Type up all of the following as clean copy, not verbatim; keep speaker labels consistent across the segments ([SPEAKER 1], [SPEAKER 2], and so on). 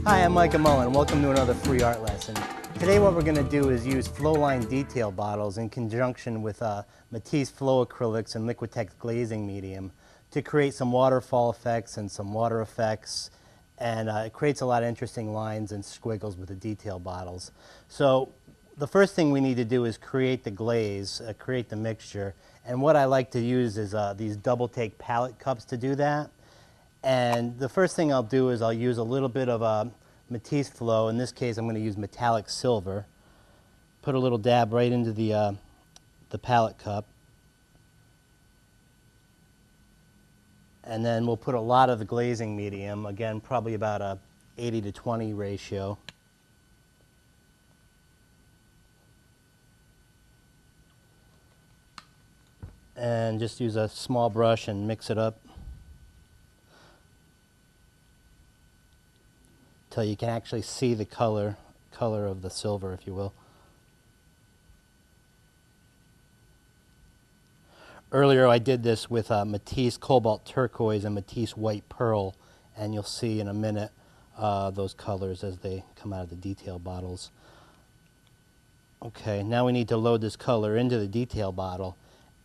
[SPEAKER 1] Hi, I'm Micah Mullen. Welcome to another free art lesson. Today what we're going to do is use Flowline detail bottles in conjunction with Matisse flow acrylics and Liquitex glazing medium to create some waterfall effects and some water effects, and it creates a lot of interesting lines and squiggles with the detail bottles. So the first thing we need to do is create the glaze, create the mixture, and what I like to use is these double take palette cups to do that. And the first thing I'll do is I'll use a little bit of Matisse flow. In this case, I'm going to use metallic silver. Put a little dab right into the palette cup. And then we'll put a lot of the glazing medium, again, probably about a 80-to-20 ratio. And just use a small brush and mix it up till you can actually see the color of the silver, if you will. Earlier I did this with Matisse Cobalt Turquoise and Matisse White Pearl, and you'll see in a minute those colors as they come out of the detail bottles. Okay, now we need to load this color into the detail bottle,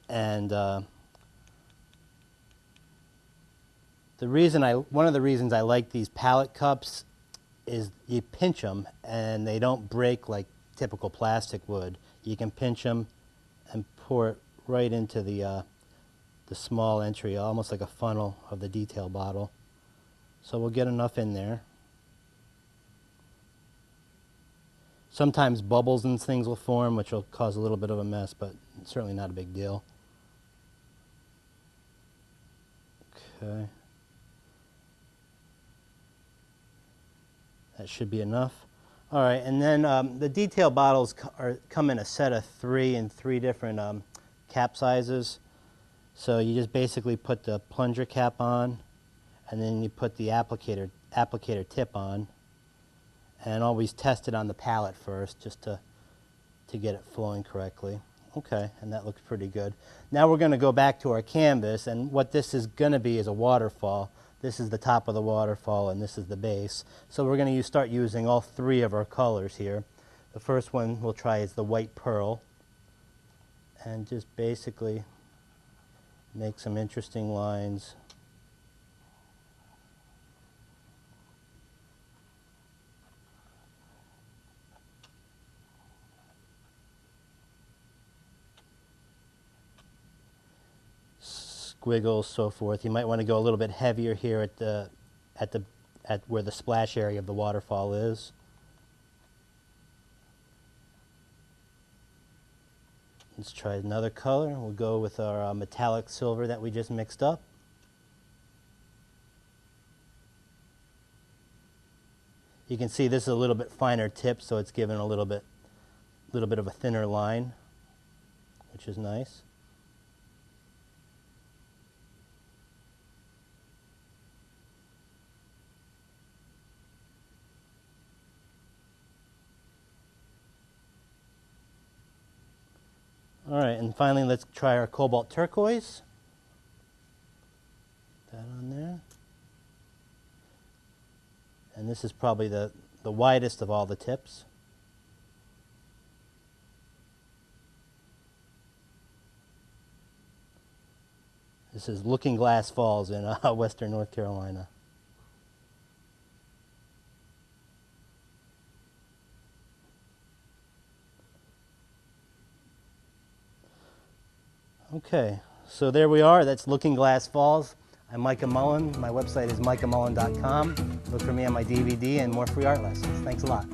[SPEAKER 1] and one of the reasons I like these palette cups is you pinch them and they don't break like typical plastic would. You can pinch them and pour it right into the small entry, almost like a funnel of the detail bottle. So we'll get enough in there. Sometimes bubbles and things will form, which will cause a little bit of a mess, but certainly not a big deal. Okay. That should be enough. All right, and then the detail bottles come in a set of 3 in 3 different cap sizes. So you just basically put the plunger cap on, and then you put the applicator tip on, and always test it on the palette first just to get it flowing correctly. Okay, and that looks pretty good. Now we're going to go back to our canvas, and what this is going to be is a waterfall. This is the top of the waterfall, and this is the base. So we're going to start using all 3 of our colors here. The first one we'll try is the White Pearl, and just basically make some interesting lines. Squiggles, so forth. You might want to go a little bit heavier here at where the splash area of the waterfall is. Let's try another color. We'll go with our metallic silver that we just mixed up. You can see this is a little bit finer tip, so it's given a little bit of a thinner line, which is nice. All right, and finally let's try our Cobalt Turquoise. That on there. And this is probably the widest of all the tips. This is Looking Glass Falls in western North Carolina. Okay, so there we are. That's Looking Glass Falls. I'm Micah Mullen. My website is micahmullen.com. Look for me on my DVD and more free art lessons. Thanks a lot.